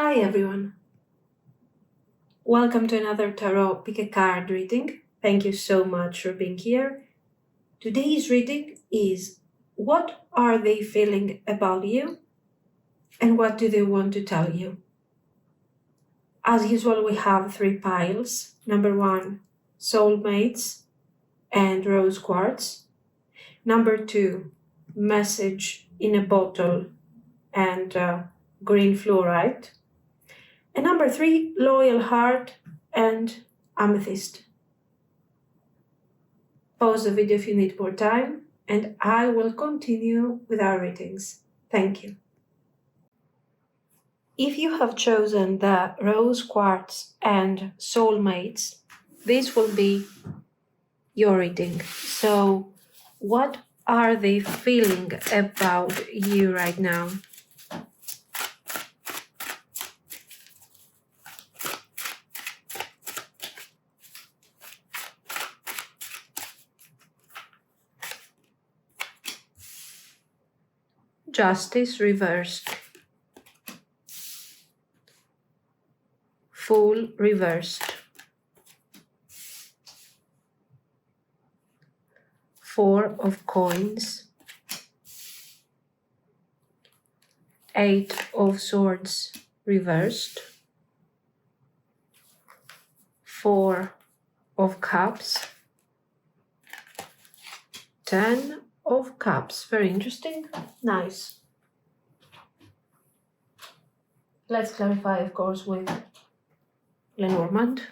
Hi everyone. Welcome to another Tarot Pick a Card reading. Thank you so much for being here. Today's reading is what are they feeling about you and what do they want to tell you? As usual, we have three piles. Number 1, soulmates and rose quartz. Number 2, message in a bottle and green fluorite. And number 3, loyal heart and amethyst. Pause the video if you need more time, and I will continue with our readings. Thank you. If you have chosen the rose quartz and soulmates, this will be your reading. So, what are they feeling about you right now? Justice reversed. Fool reversed. 4 of coins. 8 of swords reversed. 4 of cups. 10 of cups. Very interesting. Nice. Let's clarify, of course, with Lenormand.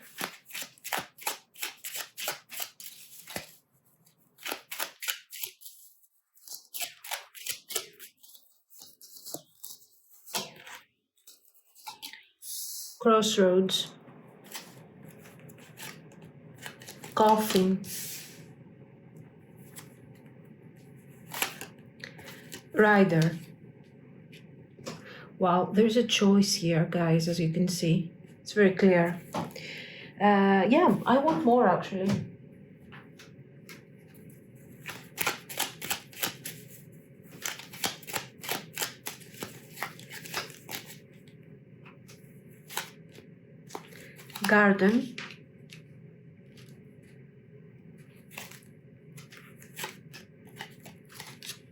Crossroads. Coffin. Rider. Wow, there's a choice here, guys, as you can see. It's very clear. Yeah, I want more actually. Garden.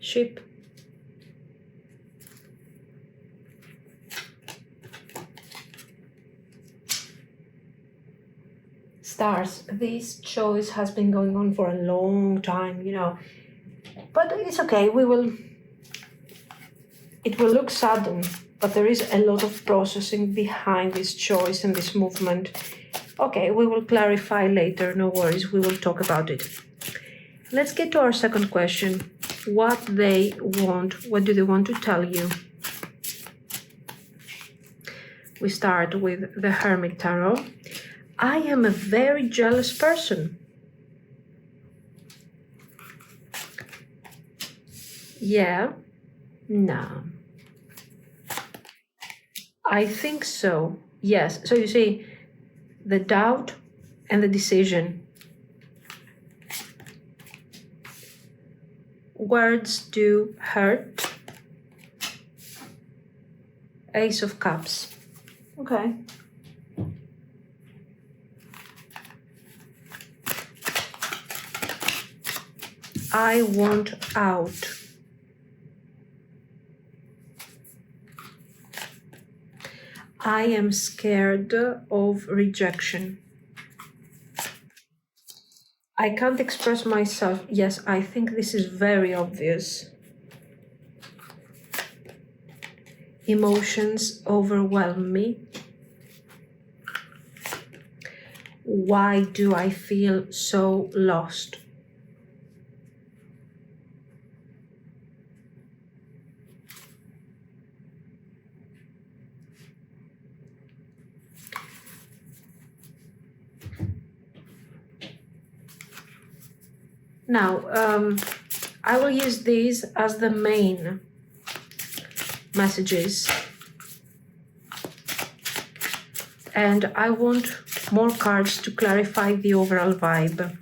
Ship. Stars. This choice has been going on for a long time, but it's okay. It will look sudden, but there is a lot of processing behind this choice and this movement. Okay, we will clarify later, no worries, we will talk about it. Let's get to our second question. What do they want to tell you? We start with the Hermit Tarot. I am a very jealous person. Yeah? No. I think so. Yes. So you see, the doubt and the decision. Words do hurt. Ace of Cups. Okay. I want out. I am scared of rejection. I can't express myself. Yes, I think this is very obvious. Emotions overwhelm me. Why do I feel so lost? Now, I will use these as the main messages. And I want more cards to clarify the overall vibe.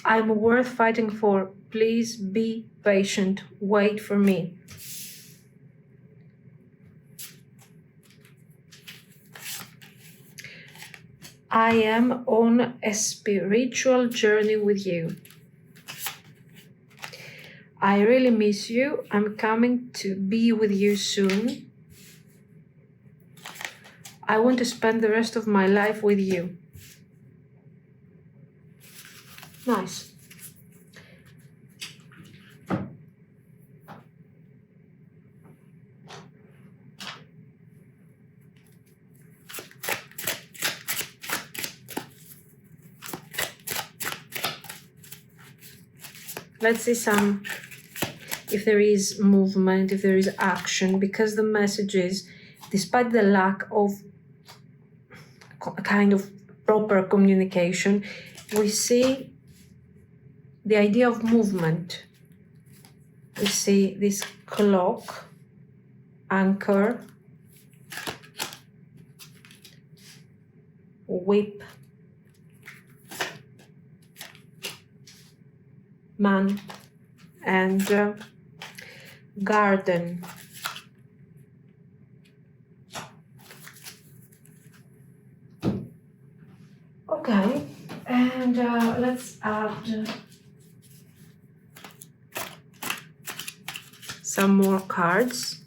I'm worth fighting for. Please be patient. Wait for me. I am on a spiritual journey with you. I really miss you. I'm coming to be with you soon. I want to spend the rest of my life with you. Nice. Let's see if there is movement, if there is action, because the message is, despite the lack of kind of proper communication, we see the idea of movement. We see this clock, anchor, whip, man, and garden. Okay, and let's add some more cards.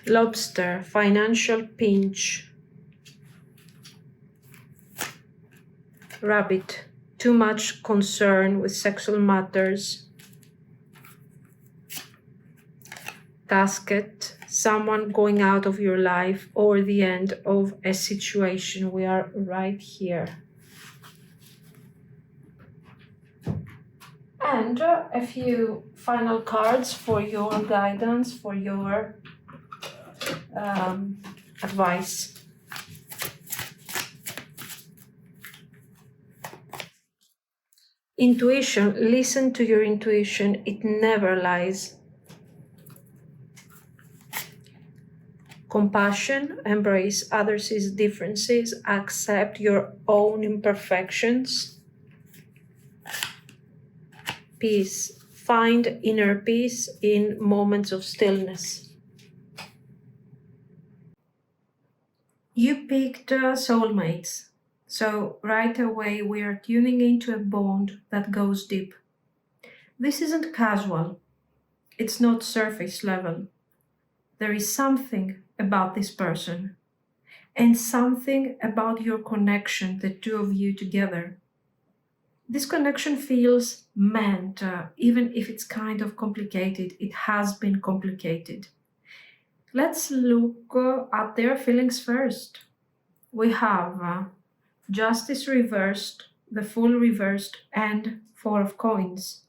Lobster, financial pinch. Rabbit, too much concern with sexual matters. Casket, someone going out of your life or the end of a situation. We are right here. And a few final cards for your guidance, for your advice. Intuition, listen to your intuition, it never lies. Compassion, embrace others' differences, accept your own imperfections. Peace, find inner peace in moments of stillness. You picked soulmates. So right away we are tuning into a bond that goes deep. This isn't casual. It's not surface level. There is something about this person and something about your connection, the two of you together. This connection feels meant, even if it's kind of complicated. It has been complicated. Let's look at their feelings first. We have Justice reversed, the Fool reversed, and Four of Coins.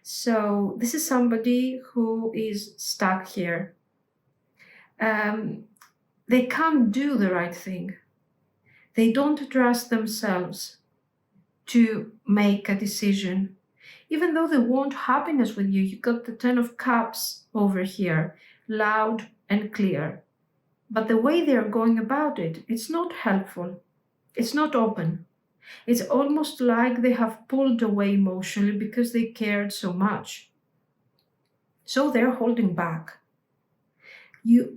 So this is somebody who is stuck here. They can't do the right thing. They don't trust themselves to make a decision. Even though they want happiness with you, you got the Ten of Cups over here, loud and clear. But the way they're going about it, it's not helpful. It's not open. It's almost like they have pulled away emotionally because they cared so much. So they're holding back.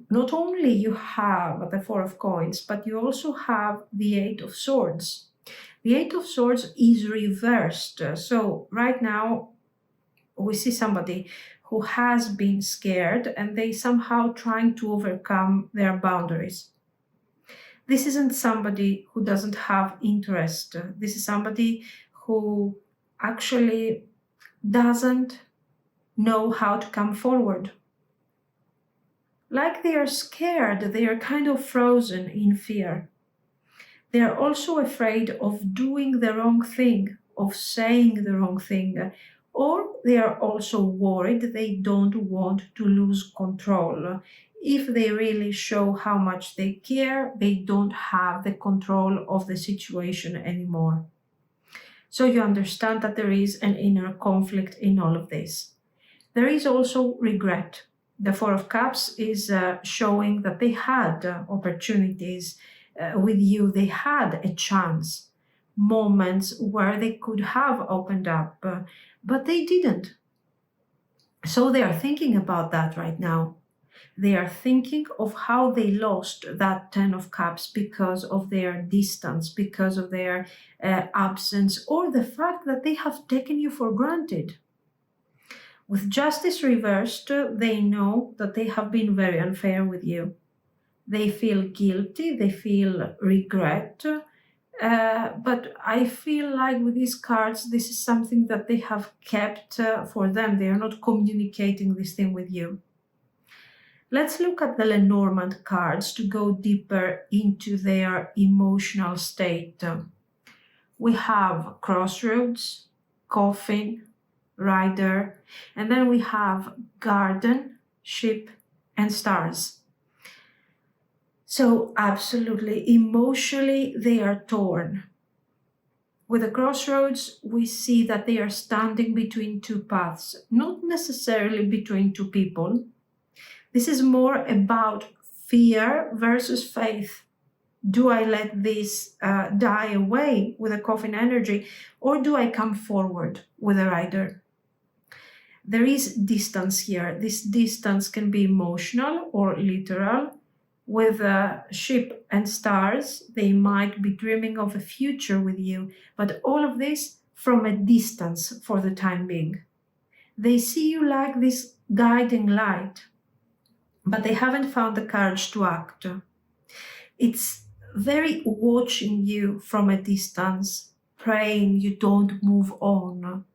Not only you have the Four of Coins, but you also have the Eight of Swords. The Eight of Swords is reversed. So right now we see somebody who has been scared and they somehow trying to overcome their boundaries. This isn't somebody who doesn't have interest. This is somebody who actually doesn't know how to come forward. Like they are scared, they are kind of frozen in fear. They are also afraid of doing the wrong thing, of saying the wrong thing, or they are also worried they don't want to lose control. If they really show how much they care, they don't have the control of the situation anymore. So you understand that there is an inner conflict in all of this. There is also regret. The Four of Cups is showing that they had opportunities with you. They had a chance, moments where they could have opened up, but they didn't. So they are thinking about that right now. They are thinking of how they lost that Ten of Cups because of their distance, because of their absence, or the fact that they have taken you for granted. With Justice reversed, they know that they have been very unfair with you. They feel guilty, they feel regret, but I feel like with these cards, this is something that they have kept for them. They are not communicating this thing with you. Let's look at the Lenormand cards to go deeper into their emotional state. We have Crossroads, Coffin, Rider, and then we have Garden, Ship, and Stars. So absolutely, emotionally, they are torn. With the Crossroads, we see that they are standing between two paths, not necessarily between two people. This is more about fear versus faith. Do I let this die away with a Coffin energy, or do I come forward with a Rider? There is distance here. This distance can be emotional or literal. With Ship and Stars, they might be dreaming of a future with you, but all of this from a distance for the time being. They see you like this guiding light, but they haven't found the courage to act. It's very watching you from a distance, praying you don't move on.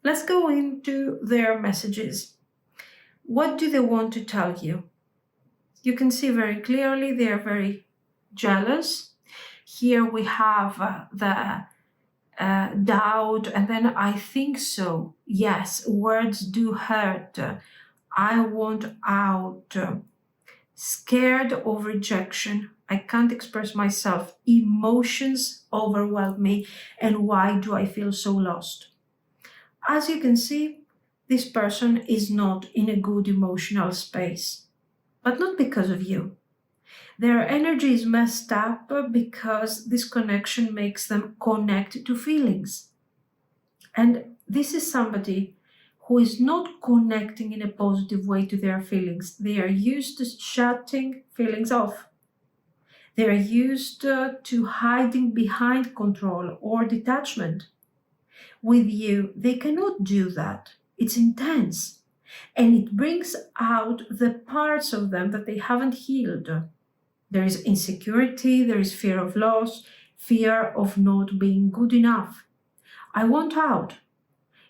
Let's go into their messages. What do they want to tell you? You can see very clearly they are very jealous. Here we have the doubt, and then I think so. Yes, words do hurt. I want out. Scared of rejection. I can't express myself. Emotions overwhelm me. And why do I feel so lost? As you can see, this person is not in a good emotional space, but not because of you. Their energy is messed up because this connection makes them connect to feelings. And this is somebody who is not connecting in a positive way to their feelings. They are used to shutting feelings off. They are used to hiding behind control or detachment. With you, they cannot do that. It's intense. And it brings out the parts of them that they haven't healed. There is insecurity, there is fear of loss, fear of not being good enough. I want out.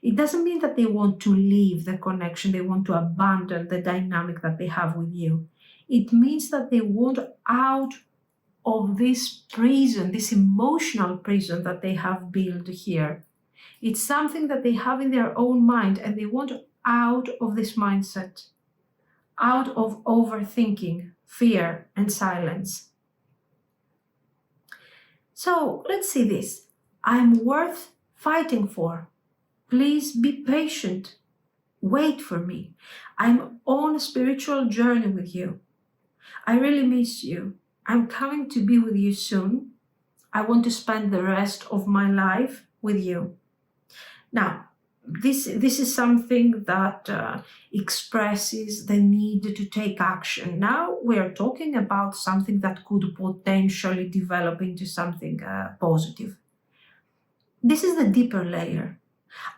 It doesn't mean that they want to leave the connection, they want to abandon the dynamic that they have with you. It means that they want out of this prison, this emotional prison that they have built here. It's something that they have in their own mind, and they want out of this mindset, out of overthinking, fear, and silence. So let's see this. I'm worth fighting for. Please be patient. Wait for me. I'm on a spiritual journey with you. I really miss you. I'm coming to be with you soon. I want to spend the rest of my life with you. Now, this is something that expresses the need to take action. Now we are talking about something that could potentially develop into something positive. This is the deeper layer.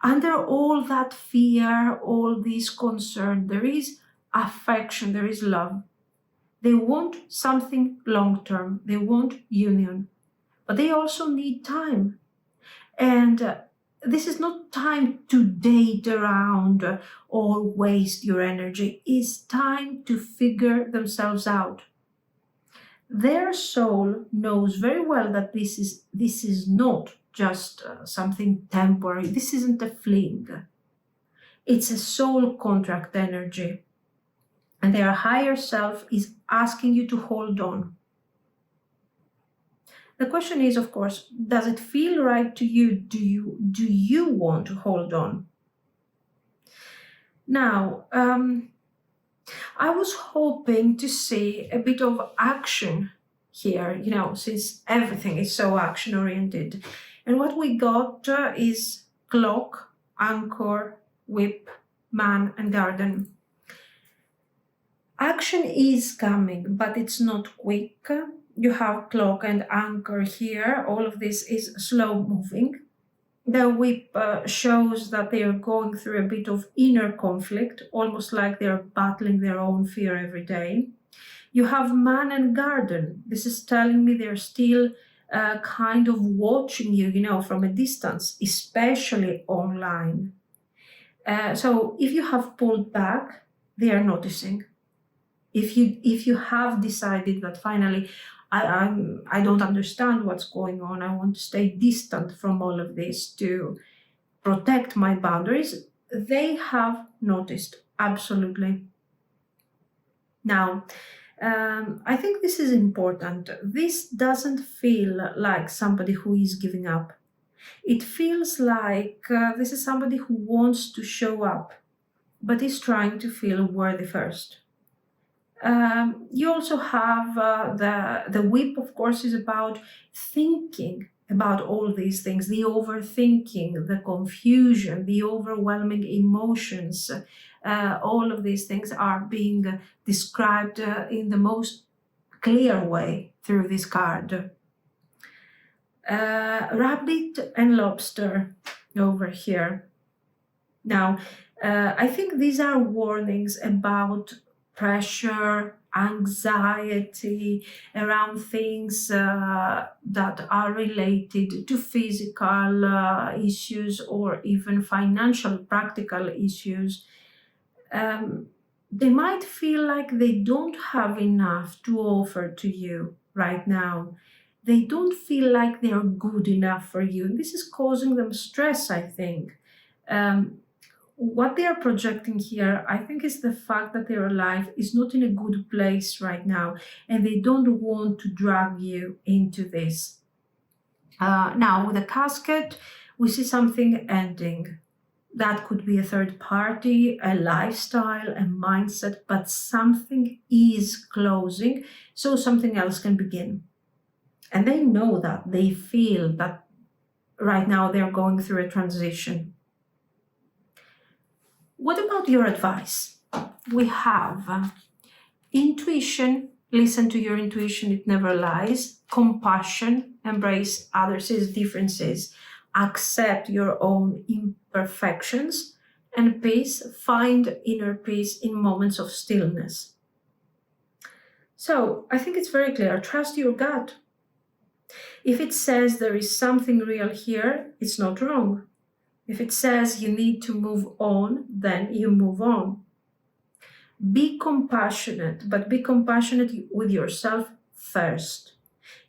Under all that fear, all this concern, there is affection, there is love. They want something long-term. They want union, but they also need time. And this is not time to date around or waste your energy. It's time to figure themselves out. Their soul knows very well that this is not just something temporary. This isn't a fling. It's a soul contract energy. And their higher self is asking you to hold on. The question is, of course, does it feel right to you? Do you want to hold on? Now, I was hoping to see a bit of action here, since everything is so action-oriented. And what we got is clock, anchor, whip, man, and garden. Action is coming, but it's not quick. You have clock and anchor here. All of this is slow moving. The whip shows that they are going through a bit of inner conflict, almost like they're battling their own fear every day. You have man and garden. This is telling me they're still kind of watching you, from a distance, especially online. So if you have pulled back, they are noticing. If you have decided that finally, I don't understand what's going on, I want to stay distant from all of this to protect my boundaries, they have noticed, absolutely. Now, I think this is important. This doesn't feel like somebody who is giving up. It feels like this is somebody who wants to show up, but is trying to feel worthy first. You also have the whip, of course, is about thinking about all these things, the overthinking, the confusion, the overwhelming emotions. All of these things are being described in the most clear way through this card. Rabbit and lobster over here. Now, I think these are warnings about pressure, anxiety around things that are related to physical issues or even financial, practical issues. They might feel like they don't have enough to offer to you right now. They don't feel like they're good enough for you. This is causing them stress, I think. What they are projecting here, I think, is the fact that their life is not in a good place right now, and they don't want to drag you into this. Now, with a casket, we see something ending. That could be a third party, a lifestyle, a mindset, but something is closing, so something else can begin. And they know that, they feel that right now they're going through a transition. What about your advice? We have intuition, listen to your intuition, it never lies. Compassion, embrace others' differences, accept your own imperfections. And peace, find inner peace in moments of stillness. So I think it's very clear, trust your gut. If it says there is something real here, it's not wrong. If it says you need to move on, then you move on. Be compassionate, but be compassionate with yourself first.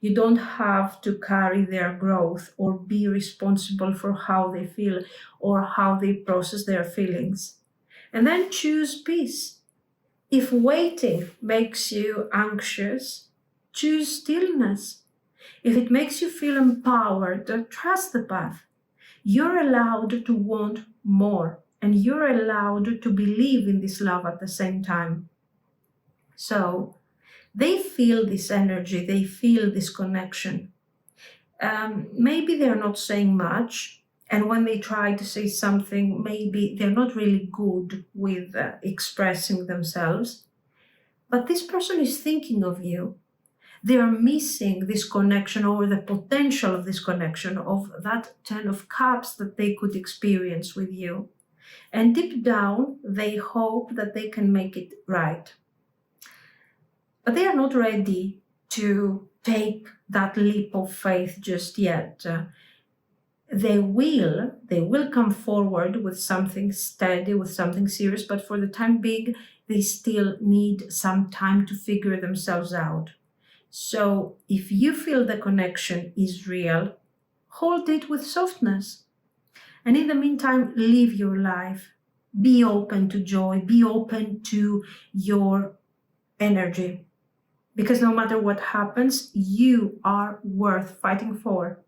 You don't have to carry their growth or be responsible for how they feel or how they process their feelings. And then choose peace. If waiting makes you anxious, choose stillness. If it makes you feel empowered, trust the path. You're allowed to want more, and you're allowed to believe in this love at the same time. So they feel this energy, they feel this connection. Maybe they're not saying much, and when they try to say something, maybe they're not really good with expressing themselves. But this person is thinking of you. They are missing this connection or the potential of this connection, of that 10 of cups that they could experience with you. And deep down, they hope that they can make it right. But they are not ready to take that leap of faith just yet. They will come forward with something steady, with something serious, but for the time being, they still need some time to figure themselves out. So if you feel the connection is real, hold it with softness. And in the meantime, live your life. Be open to joy. Be open to your energy. Because no matter what happens, you are worth fighting for.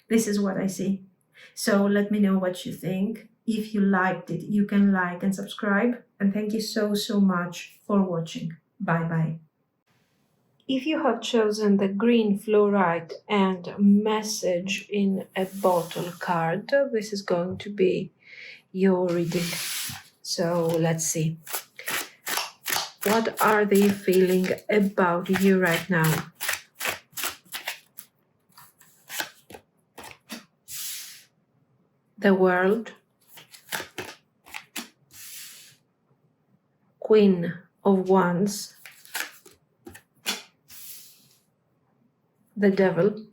This is what I see. So let me know what you think. If you liked it, you can like and subscribe. And thank you so much for watching. Bye-bye. If you have chosen the green fluorite and message in a bottle card, this is going to be your reading. So let's see. What are they feeling about you right now? The World, Queen of Wands, the Devil,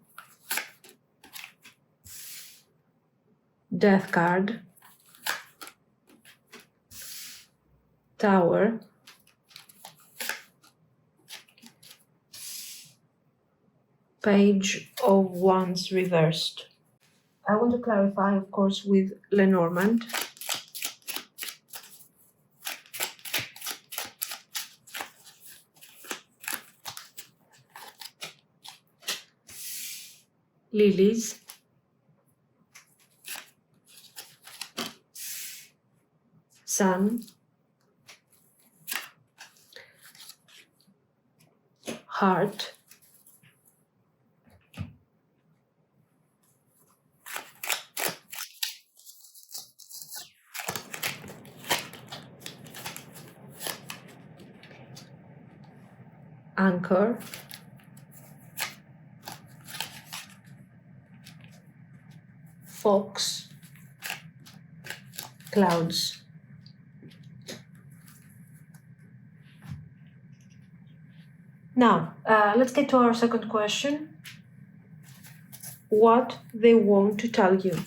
Death card, Tower, Page of Wands reversed. I want to clarify, of course, with Lenormand. Lilies, Sun, Heart, Anchor, Fox, Clouds. Now, let's get to our second question. What they want to tell you.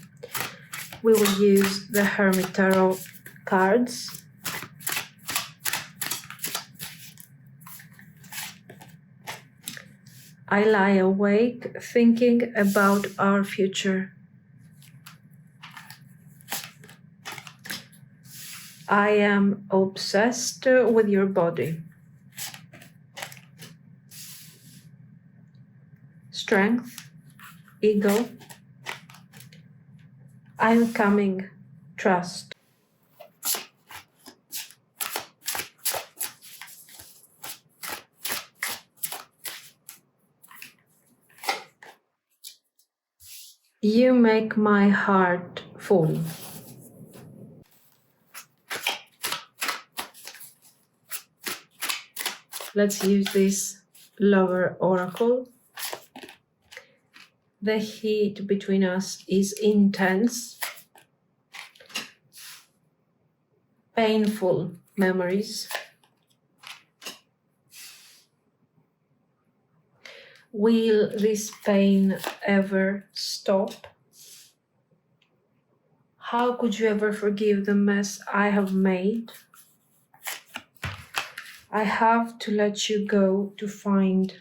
We will use the Hermit Tarot cards. I lie awake thinking about our future. I am obsessed with your body. Strength, ego. I'm coming, trust. You make my heart full. Let's use this Lover Oracle. The heat between us is intense. Painful memories. Will this pain ever stop? How could you ever forgive the mess I have made? I have to let you go to find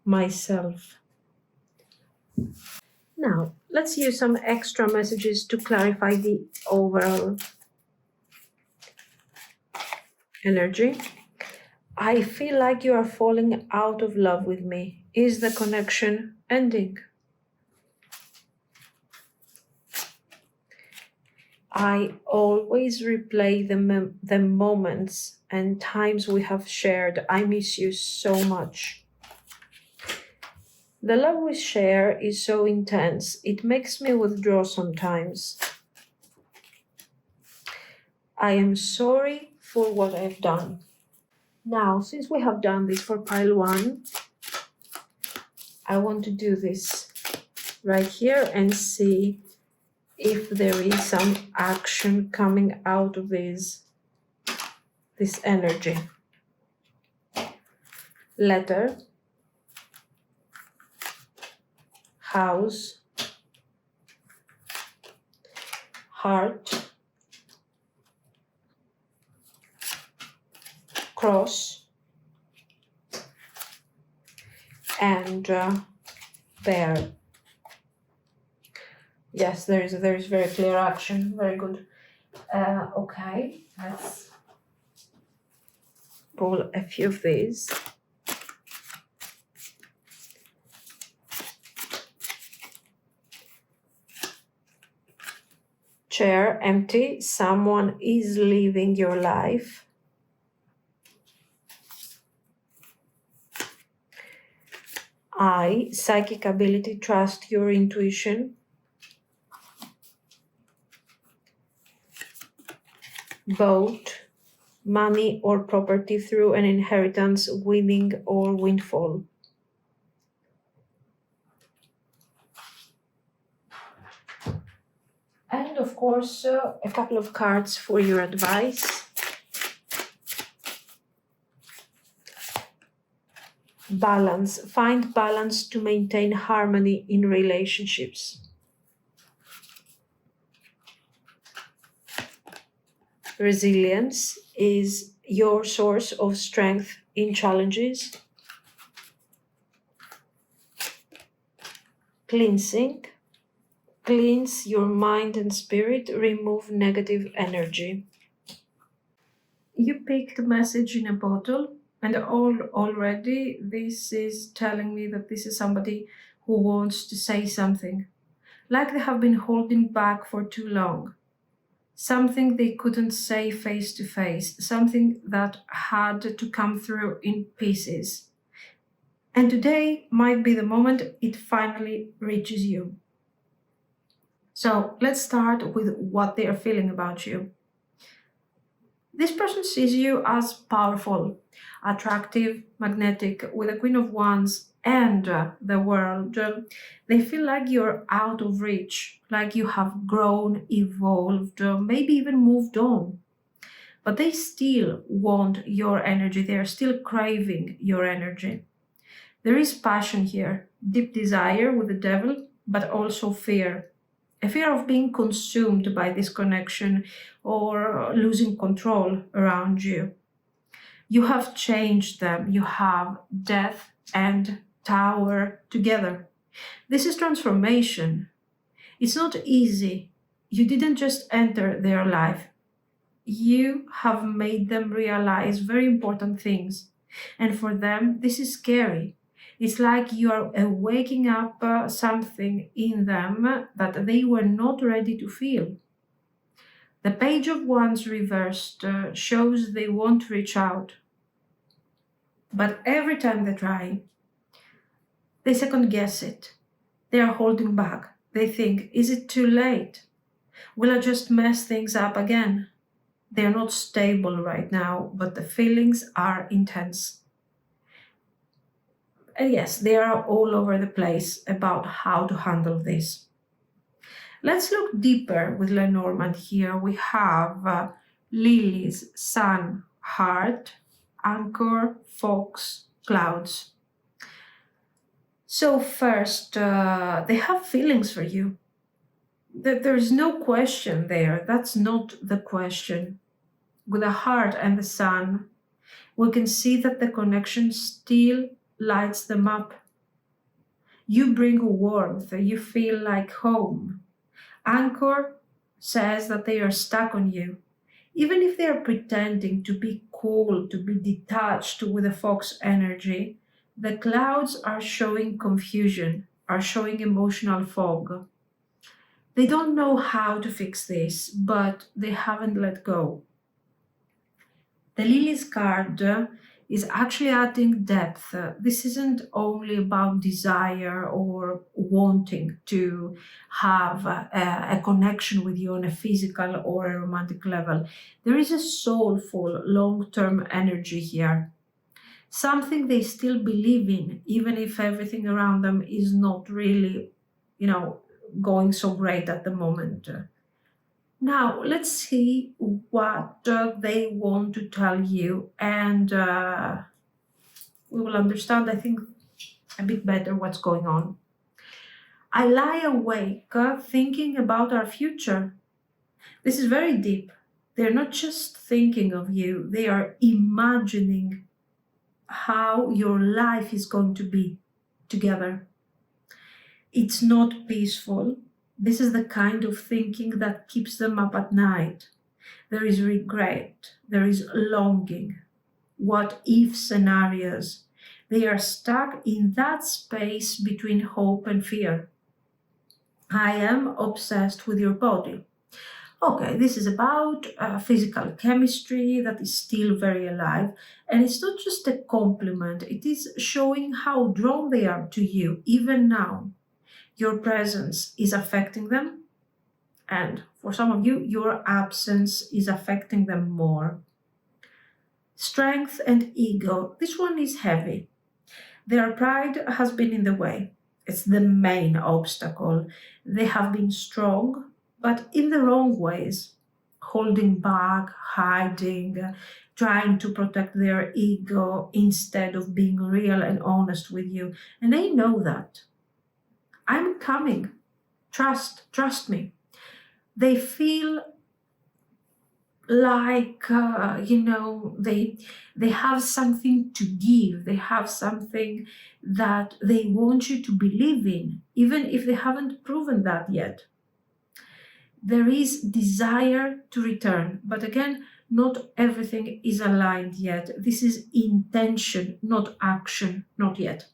myself. Now, let's use some extra messages to clarify the overall energy. I feel like you are falling out of love with me. Is the connection ending? I always replay the moments and times we have shared. I miss you so much. The love we share is so intense. It makes me withdraw sometimes. I am sorry for what I've done. Now, since we have done this for pile 1, I want to do this right here and see if there is some action coming out of this energy. Letter, house, heart, cross, and bear. Yes, there is very clear action. Very good. Okay, let's pull a few of these. Chair empty. Someone is living your life. I, psychic ability, trust your intuition. Boat, money or property through an inheritance, winning or windfall. And of course, a couple of cards for your advice. Balance. Find balance to maintain harmony in relationships. Resilience is your source of strength in challenges. Cleansing. Cleanse your mind and spirit, remove negative energy. You picked a message in a bottle, and already this is telling me that this is somebody who wants to say something, like they have been holding back for too long. Something they couldn't say face to face, something that had to come through in pieces. And today might be the moment it finally reaches you. So let's start with what they are feeling about you. This person sees you as powerful, attractive, magnetic, with a Queen of Wands and the World. They feel like you're out of reach, like you have grown, evolved, maybe even moved on. But they still want your energy. They are still craving your energy. There is passion here, deep desire with the Devil, but also fear. A fear of being consumed by this connection or losing control around you. You have changed them. You have Death and Tower together. This is transformation. It's not easy. You didn't just enter their life. You have made them realize very important things. And for them, this is scary. It's like you are waking up something in them that they were not ready to feel. The Page of Wands reversed shows they won't reach out. But every time they try, they second guess it. They are holding back. They think, is it too late? Will I just mess things up again? They are not stable right now, but the feelings are intense. And yes, they are all over the place about how to handle this. Let's look deeper with Lenormand here. We have lilies, sun, heart, anchor, fox, clouds. So first, they have feelings for you. There's no question there. That's not the question. With the heart and the sun, we can see that the connection still lights them up. You bring warmth, you feel like home. Anchor says that they are stuck on you. Even if they are pretending to be cool, to be detached with the fox energy, the clouds are showing confusion, are showing emotional fog. They don't know how to fix this, but they haven't let go. The Lily's card is actually adding depth. This isn't only about desire or wanting to have a connection with you on a physical or a romantic level. There is a soulful, long-term energy here. Something they still believe in, even if everything around them is not really, going so great at the moment. Now, let's see what they want to tell you, and we will understand, I think, a bit better what's going on. I lie awake thinking about our future. This is very deep. They're not just thinking of you, they are imagining how your life is going to be together. It's not peaceful. This is the kind of thinking that keeps them up at night. There is regret, there is longing, what if scenarios. They are stuck in that space between hope and fear. I am obsessed with your body. Okay, this is about physical chemistry that is still very alive. And it's not just a compliment, it is showing how drawn they are to you, even now. Your presence is affecting them. And for some of you, your absence is affecting them more. Strength and ego. This one is heavy. Their pride has been in the way. It's the main obstacle. They have been strong, but in the wrong ways, holding back, hiding, trying to protect their ego instead of being real and honest with you. And they know that. I'm coming. Trust me. They feel like they have something to give. They have something that they want you to believe in, even if they haven't proven that yet. There is desire to return, but again, not everything is aligned yet. This is intention, not action, not yet.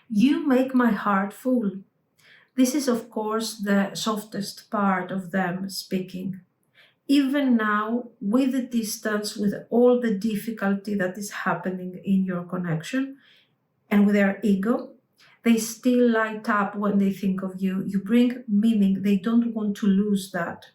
You make my heart full. This is, of course, the softest part of them speaking. Even now, with the distance, with all the difficulty that is happening in your connection and with their ego, they still light up when they think of you. You bring meaning. They don't want to lose that.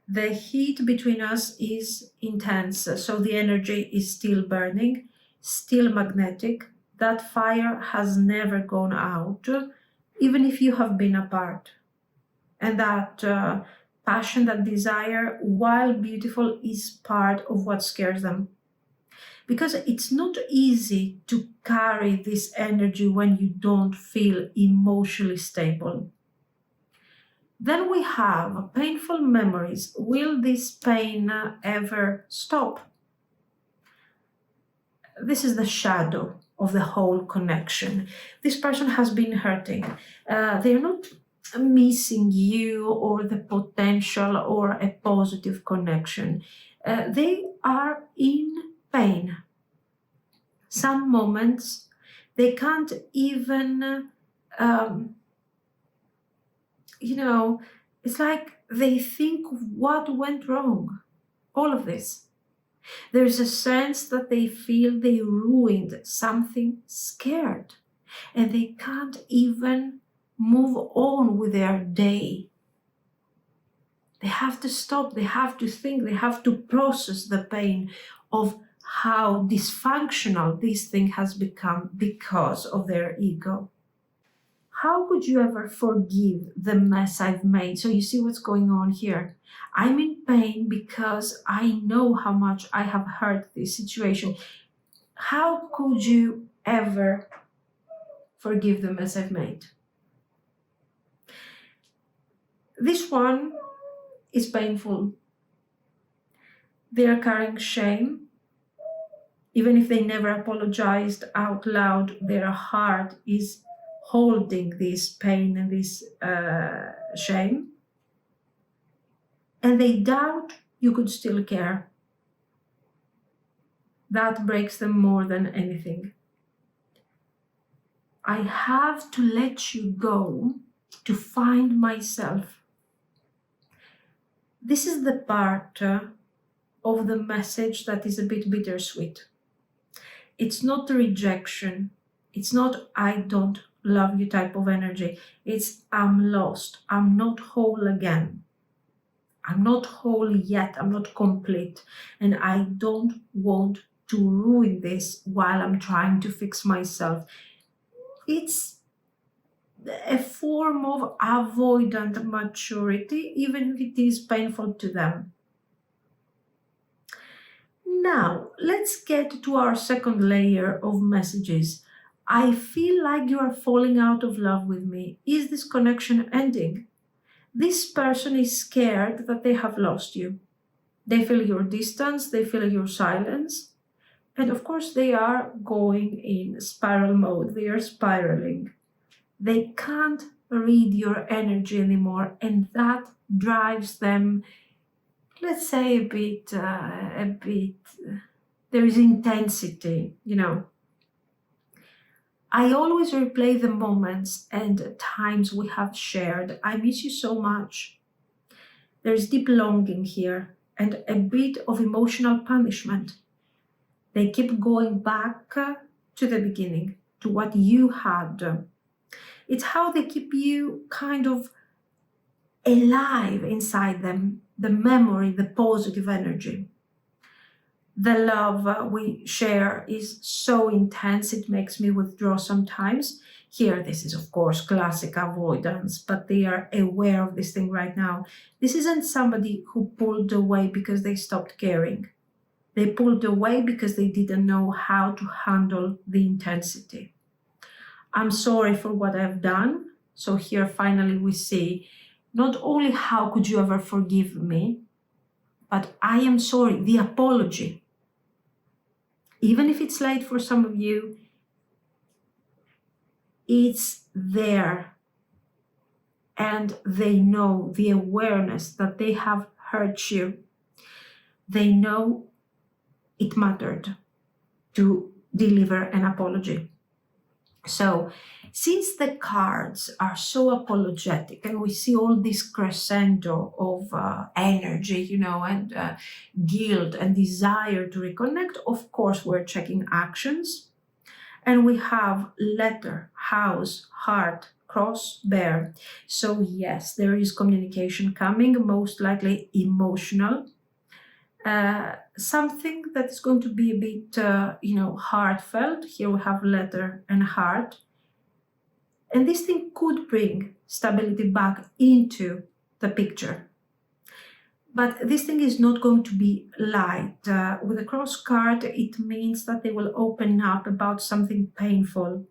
The heat between us is intense, so the energy is still burning, still magnetic. That fire has never gone out, even if you have been apart. And that passion, that desire, while beautiful, is part of what scares them. Because it's not easy to carry this energy when you don't feel emotionally stable. Then we have painful memories. Will this pain ever stop? This is the shadow of the whole connection. This person has been hurting. They're not missing you or the potential or a positive connection. They are in pain. Some moments they can't even, it's like they think what went wrong. All of this. There's a sense that they feel they ruined something, scared, and they can't even move on with their day. They have to stop, they have to think, they have to process the pain of how dysfunctional this thing has become because of their ego. How could you ever forgive the mess I've made? So you see what's going on here. I'm in pain because I know how much I have hurt this situation. How could you ever forgive the mess I've made? This one is painful. They are carrying shame. Even if they never apologized out loud, their heart is holding this pain and this shame. And they doubt you could still care. That breaks them more than anything. I have to let you go to find myself. This is the part of the message that is a bit bittersweet. It's not rejection. It's not I don't love you type of energy. It's I'm lost. I'm not whole again. I'm not whole yet. I'm not complete. And I don't want to ruin this while I'm trying to fix myself. It's a form of avoidant maturity, even if it is painful to them. Now, let's get to our second layer of messages. I feel like you are falling out of love with me. Is this connection ending? This person is scared that they have lost you. They feel your distance, they feel your silence. And of course, they are going in spiral mode. They are spiraling. They can't read your energy anymore, and that drives them, let's say, a bit, there is intensity, I always replay the moments and times we have shared. I miss you so much. There is deep longing here and a bit of emotional punishment. They keep going back to the beginning, to what you had. It's how they keep you kind of alive inside them, the memory, the positive energy. The love we share is so intense, it makes me withdraw sometimes. Here, this is of course classic avoidance, but they are aware of this thing right now. This isn't somebody who pulled away because they stopped caring. They pulled away because they didn't know how to handle the intensity. I'm sorry for what I've done. So here finally we see not only how could you ever forgive me, but I am sorry, the apology. Even if it's late for some of you, it's there. And they know the awareness that they have hurt you. They know it mattered to deliver an apology. So since the cards are so apologetic and we see all this crescendo of energy, and guilt and desire to reconnect, of course we're checking actions. And we have letter, house, heart, cross, bear. So yes, there is communication coming, most likely emotional. Something that is going to be a bit, heartfelt. Here we have letter and heart. And this thing could bring stability back into the picture. But this thing is not going to be light. With the cross card, it means that they will open up about something painful.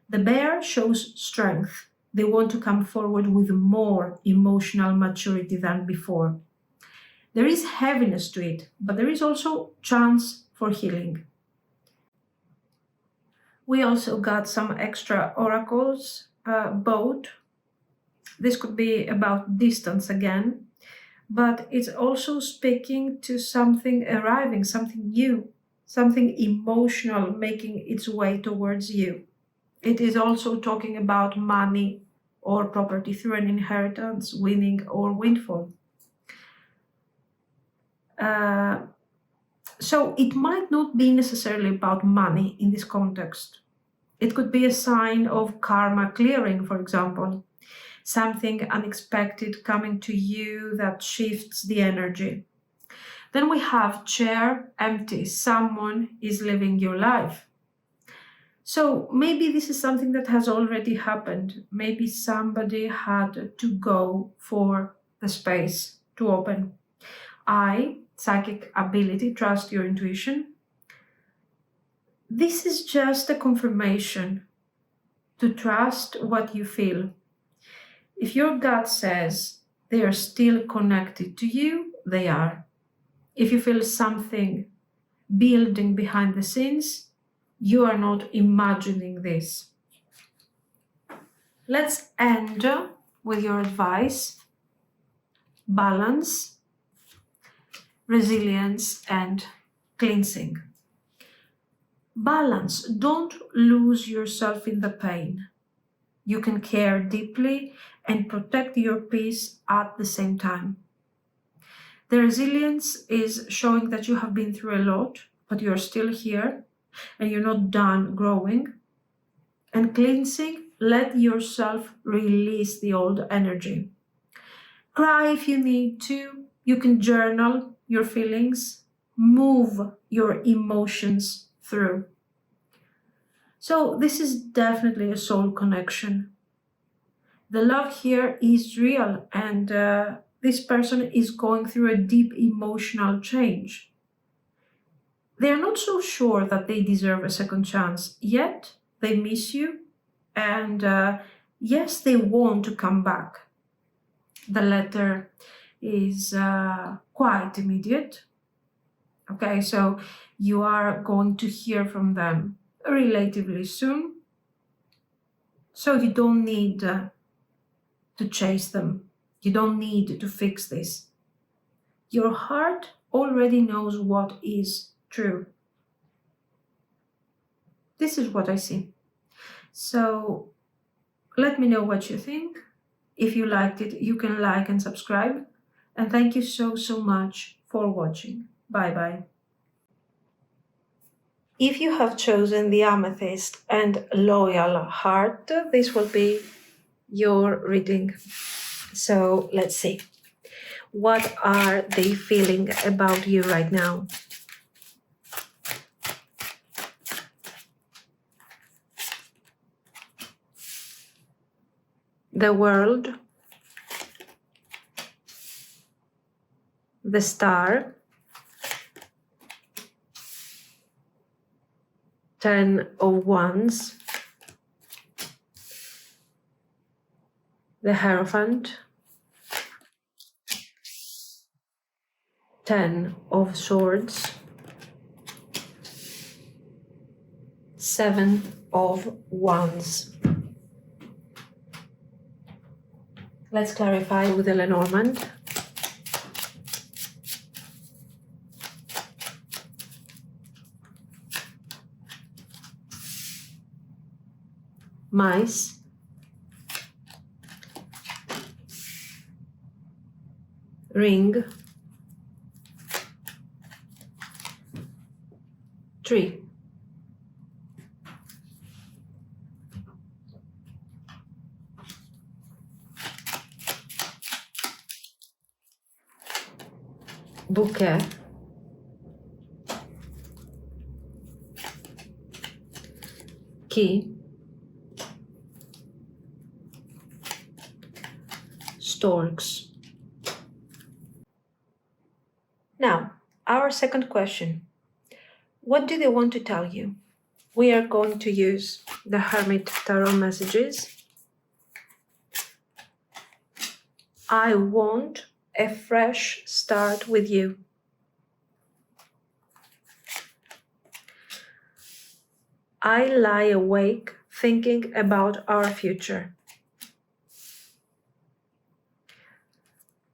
The bear shows strength. They want to come forward with more emotional maturity than before. There is heaviness to it, but there is also chance for healing. We also got some extra oracles, both. This could be about distance again, but it's also speaking to something arriving, something new, something emotional making its way towards you. It is also talking about money or property through an inheritance, winning or windfall. So it might not be necessarily about money in this context. It could be a sign of karma clearing, for example, something unexpected coming to you that shifts the energy. Then we have chair empty, someone is living your life. So maybe this is something that has already happened. Maybe somebody had to go for the space to open. Psychic ability, trust your intuition. This is just a confirmation to trust what you feel. If your gut says they are still connected to you, they are. If you feel something building behind the scenes, you are not imagining this. Let's end with your advice, balance, resilience, and cleansing. Balance. Don't lose yourself in the pain. You can care deeply and protect your peace at the same time. The resilience is showing that you have been through a lot, but you're still here and you're not done growing. And cleansing, let yourself release the old energy. Cry if you need to. You can journal your feelings, move your emotions through. So this is definitely a soul connection. The love here is real, and this person is going through a deep emotional change. They are not so sure that they deserve a second chance, yet they miss you, and yes, they want to come back. The letter is quite immediate. Okay, so you are going to hear from them relatively soon. So you don't need to chase them. You don't need to fix this. Your heart already knows what is true. This is what I see. So let me know what you think. If you liked it, you can like and subscribe. And thank you so much for watching. Bye-bye. If you have chosen the Amethyst and Loyal Heart, this will be your reading. So let's see. What are they feeling about you right now? the world, the star, 10 of Wands, the Hierophant, 10 of Swords, 7 of Wands. Let's clarify with the Lenormand. Mice, ring, tree. Bouquet, key, storks. Now, our second question. What do they want to tell you? We are going to use the Hermit Tarot messages. I want a fresh start with you. I lie awake thinking about our future.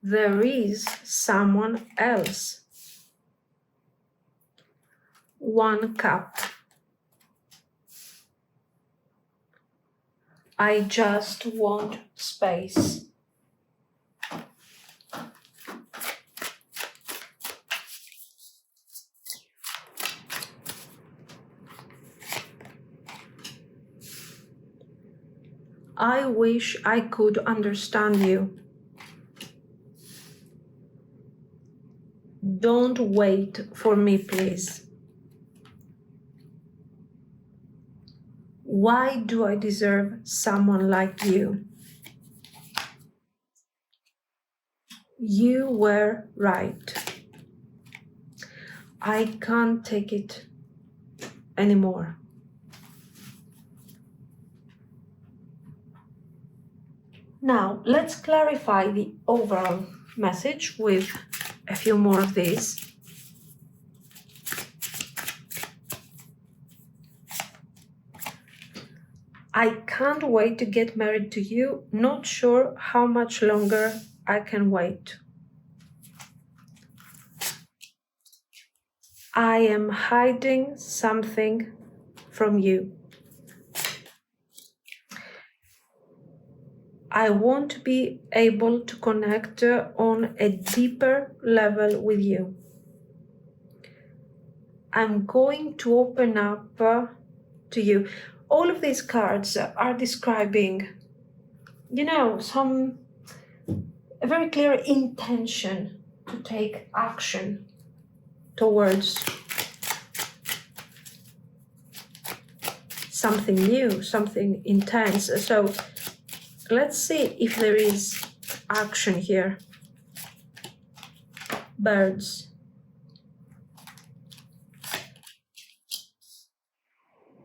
There is someone else. 1 cup. I just want space. I wish I could understand you. Don't wait for me, please. Why do I deserve someone like you? You were right. I can't take it anymore. Now, let's clarify the overall message with a few more of these. I can't wait to get married to you. Not sure how much longer I can wait. I am hiding something from you. I want to be able to connect on a deeper level with you. I'm going to open up to you. All of these cards are describing, a very clear intention to take action towards something new, something intense. So let's see if there is action here. Birds.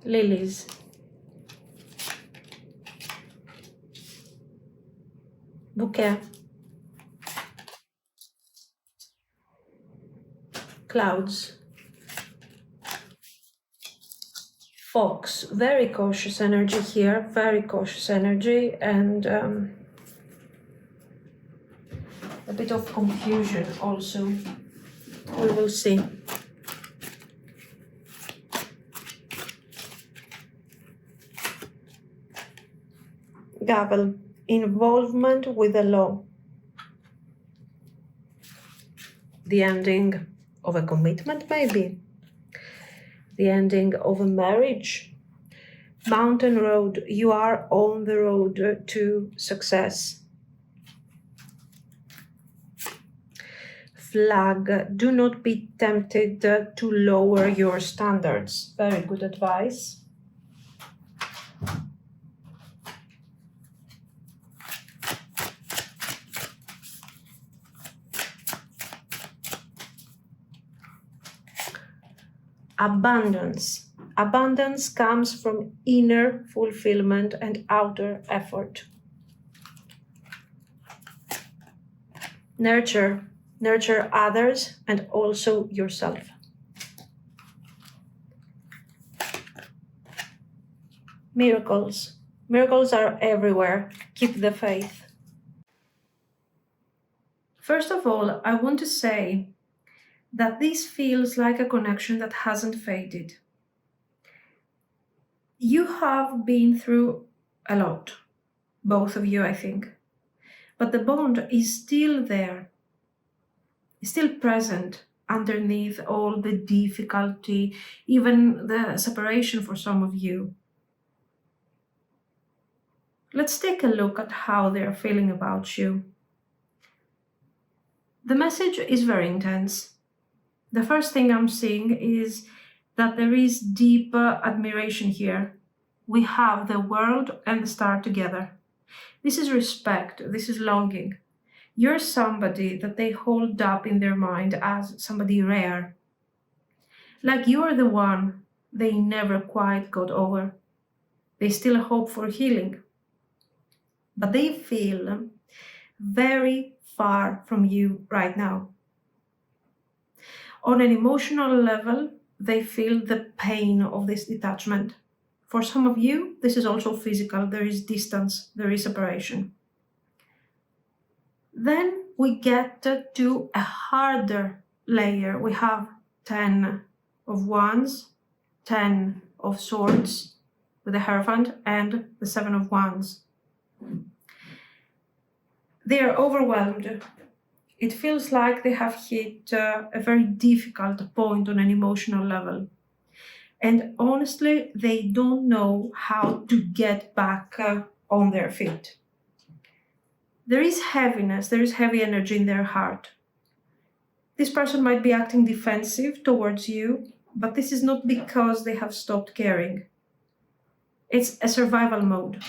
Lilies. Bouquet. Clouds. Fox. Very cautious energy here, very cautious energy, and a bit of confusion also. We will see. Gavel. Involvement with the law. The ending of a commitment, maybe. The ending of a marriage. Mountain road. You are on the road to success. Flag. Do not be tempted to lower your standards. Very good advice. Abundance. Abundance comes from inner fulfillment and outer effort. Nurture. Nurture others and also yourself. Miracles. Miracles are everywhere. Keep the faith. First of all, I want to say that this feels like a connection that hasn't faded. You have been through a lot, both of you, I think, but the bond is still there, still present underneath all the difficulty, even the separation for some of you. Let's take a look at how they're feeling about you. The message is very intense. The first thing I'm seeing is that there is deep admiration here. We have the world and the star together. This is respect, this is longing. You're somebody that they hold up in their mind as somebody rare. Like you're the one they never quite got over. They still hope for healing. But they feel very far from you right now. On an emotional level, they feel the pain of this detachment. For some of you, this is also physical. There is distance, there is separation. Then we get to a harder layer. We have 10 of Wands, 10 of Swords with the Hierophant, and the 7 of Wands. They are overwhelmed. It feels like they have hit a very difficult point on an emotional level. And honestly, they don't know how to get back on their feet. There is heaviness, there is heavy energy in their heart. This person might be acting defensive towards you, but this is not because they have stopped caring. It's a survival mode.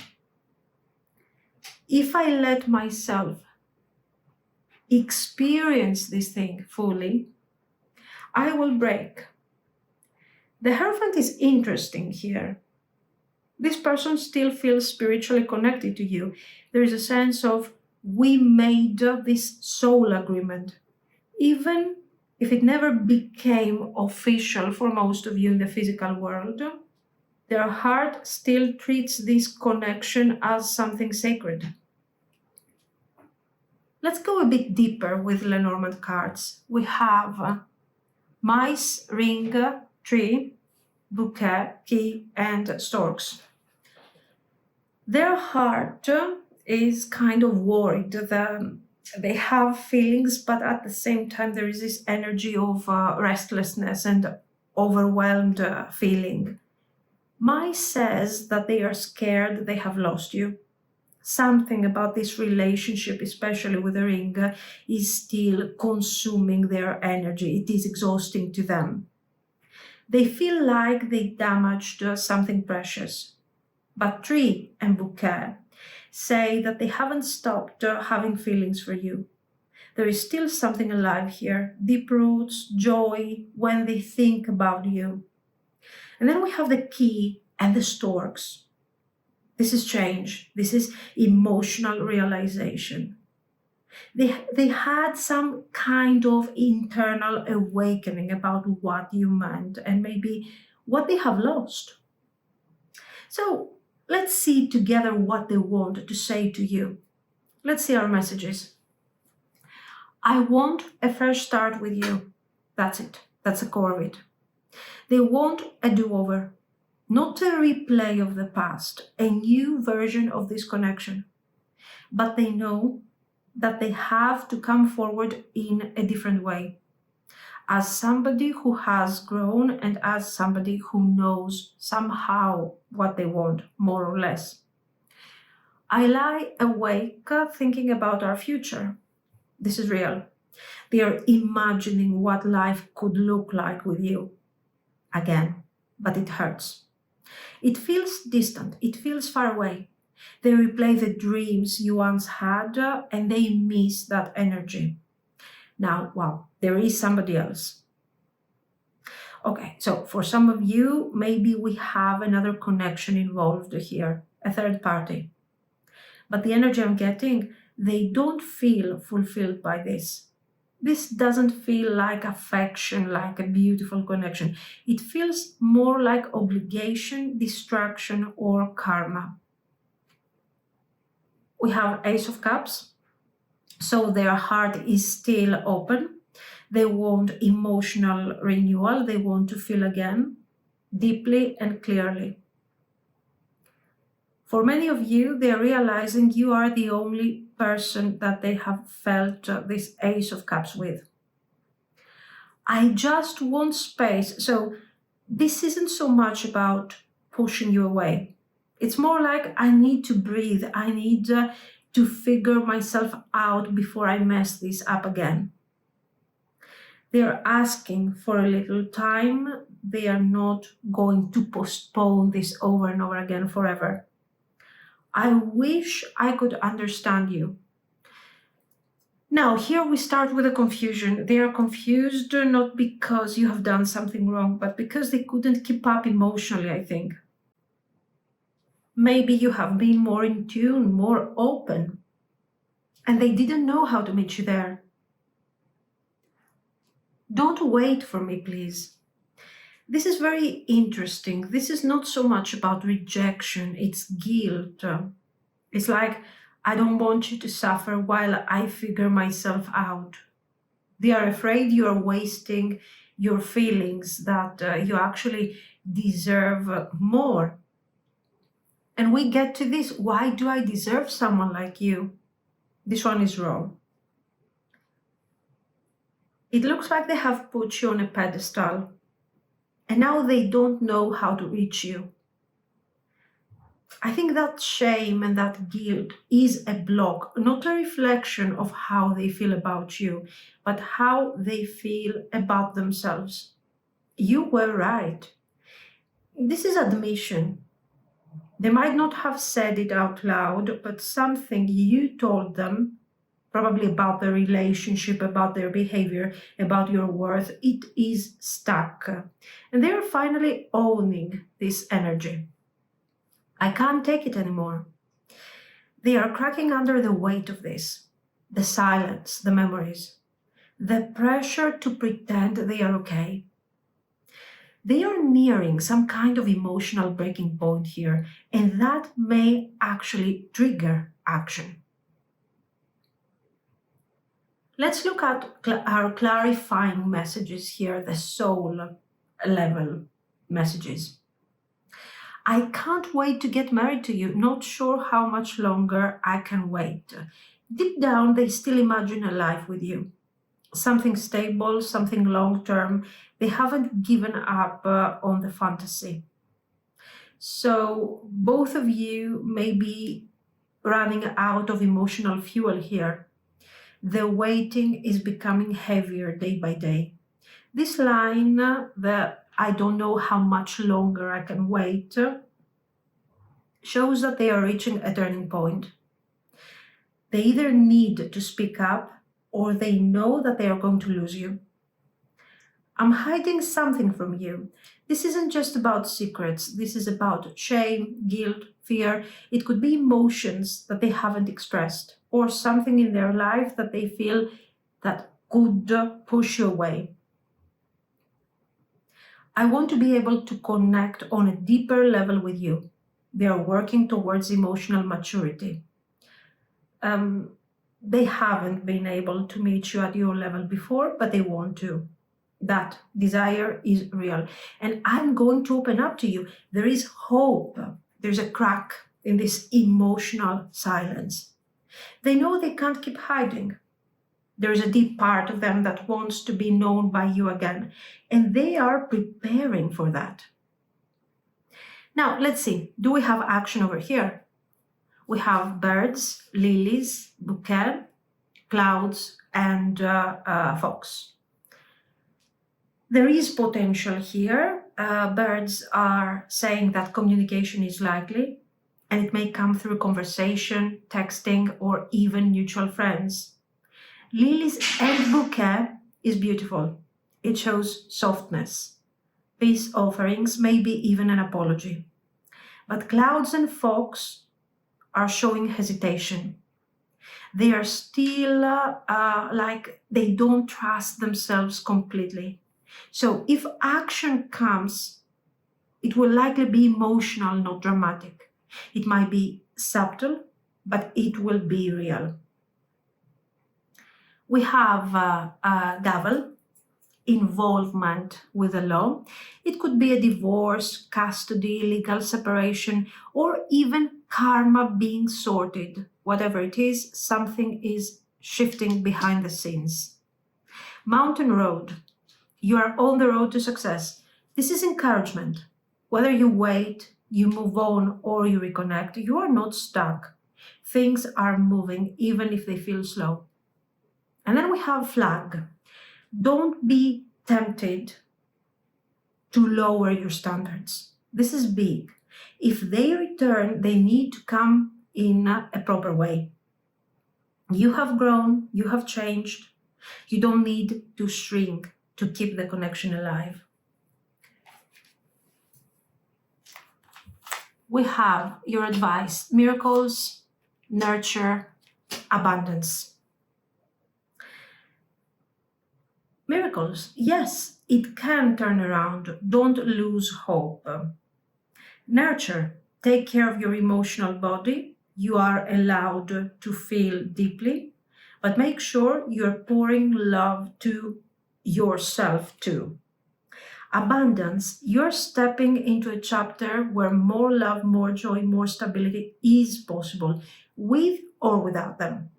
If I let myself experience this thing fully, I will break. The Hierophant is interesting here. This person still feels spiritually connected to you. There is a sense of, we made this soul agreement. Even if it never became official for most of you in the physical world, their heart still treats this connection as something sacred. Let's go a bit deeper with Lenormand cards. We have mice, ring, tree, bouquet, key, and storks. Their heart is kind of worried. They have feelings, but at the same time there is this energy of restlessness and overwhelmed feeling. Mice says that they are scared they have lost you. Something about this relationship, especially with the ring, is still consuming their energy. It is exhausting to them. They feel like they damaged something precious. But tree and bouquet say that they haven't stopped having feelings for you. There is still something alive here, deep roots, joy, when they think about you. And then we have the key and the storks. This is change. This is emotional realization. They had some kind of internal awakening about what you meant and maybe what they have lost. So let's see together what they want to say to you. Let's see our messages. I want a fresh start with you. That's it. That's the core of it. They want a do-over. Not a replay of the past, a new version of this connection. But they know that they have to come forward in a different way. As somebody who has grown and as somebody who knows somehow what they want, more or less. I lie awake thinking about our future. This is real. They are imagining what life could look like with you. Again, but it hurts. It feels distant, it feels far away. They replay the dreams you once had and they miss that energy. Now, wow, there is somebody else. Okay, so for some of you, maybe we have another connection involved here, a third party. But the energy I'm getting, they don't feel fulfilled by this. This doesn't feel like affection, like a beautiful connection. It feels more like obligation, distraction, or karma. We have Ace of Cups, so their heart is still open. They want emotional renewal. They want to feel again, deeply and clearly. For many of you, they're realizing you are the only person that they have felt this Ace of Cups with. I just want space. So this isn't so much about pushing you away. It's more like I need to breathe. I need to figure myself out before I mess this up again. They're asking for a little time. They are not going to postpone this over and over again forever. I wish I could understand you. Now, here we start with a confusion. They are confused not because you have done something wrong, but because they couldn't keep up emotionally, I think. Maybe you have been more in tune, more open, and they didn't know how to meet you there. Don't wait for me, please. This is very interesting. This is not so much about rejection, it's guilt. It's like, I don't want you to suffer while I figure myself out. They are afraid you are wasting your feelings, that you actually deserve more. And we get to this, why do I deserve someone like you? This one is wrong. It looks like they have put you on a pedestal, and now they don't know how to reach you. I think that shame and that guilt is a block, not a reflection of how they feel about you, but how they feel about themselves. You were right. This is admission. They might not have said it out loud, but something you told them, probably about their relationship, about their behavior, about your worth, it is stuck. And they are finally owning this energy. I can't take it anymore. They are cracking under the weight of this, the silence, the memories, the pressure to pretend they are okay. They are nearing some kind of emotional breaking point here, and that may actually trigger action. Let's look at our clarifying messages here, the soul level messages. I can't wait to get married to you, not sure how much longer I can wait. Deep down, they still imagine a life with you. Something stable, something long-term. They haven't given up on the fantasy. So both of you may be running out of emotional fuel here. The waiting is becoming heavier day by day. This line, the I don't know how much longer I can wait, shows that they are reaching a turning point. They either need to speak up or they know that they are going to lose you. I'm hiding something from you. This isn't just about secrets. This is about shame, guilt, fear. It could be emotions that they haven't expressed or something in their life that they feel that could push you away. I want to be able to connect on a deeper level with you. They are working towards emotional maturity. They haven't been able to meet you at your level before, but they want to. That desire is real. And I'm going to open up to you. There is hope. There's a crack in this emotional silence. They know they can't keep hiding. There's a deep part of them that wants to be known by you again, and they are preparing for that. Now, let's see. Do we have action over here? We have birds, lilies, bouquet, clouds, and fox. There is potential here. Birds are saying that communication is likely, and it may come through conversation, texting, or even mutual friends. Lilies and bouquet is beautiful. It shows softness. peace offerings, maybe even an apology. But clouds and fogs are showing hesitation. They are still like they don't trust themselves completely. So if action comes, it will likely be emotional, not dramatic. It might be subtle, but it will be real. We have a devil, involvement with the law. It could be a divorce, custody, legal separation, or even karma being sorted. Whatever it is, something is shifting behind the scenes. Mountain road. You are on the road to success. This is encouragement. Whether you wait, you move on, or you reconnect, you are not stuck. Things are moving even if they feel slow. And then we have flag. Don't be tempted to lower your standards. This is big. If they return, they need to come in a proper way. You have grown, you have changed. You don't need to shrink to keep the connection alive. We have your advice: miracles, nurture, abundance. Miracles, yes, it can turn around. Don't lose hope. Nurture, take care of your emotional body. You are allowed to feel deeply, but make sure you're pouring love to yourself too. Abundance, you're stepping into a chapter where more love, more joy, more stability is possible, with or without them.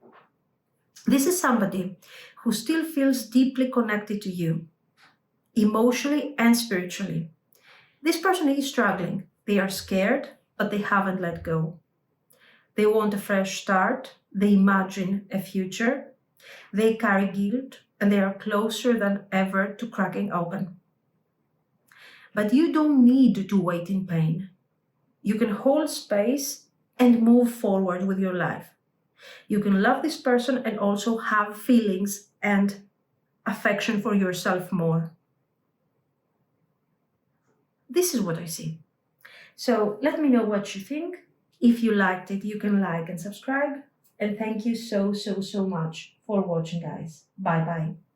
This is somebody who still feels deeply connected to you, emotionally and spiritually. This person is struggling. They are scared, but they haven't let go. They want a fresh start. They imagine a future. They carry guilt, and they are closer than ever to cracking open. But you don't need to wait in pain. You can hold space and move forward with your life. You can love this person and also have feelings and affection for yourself more. This is what I see. So let me know what you think. If you liked it, you can like and subscribe. And thank you so much for watching, guys. Bye bye.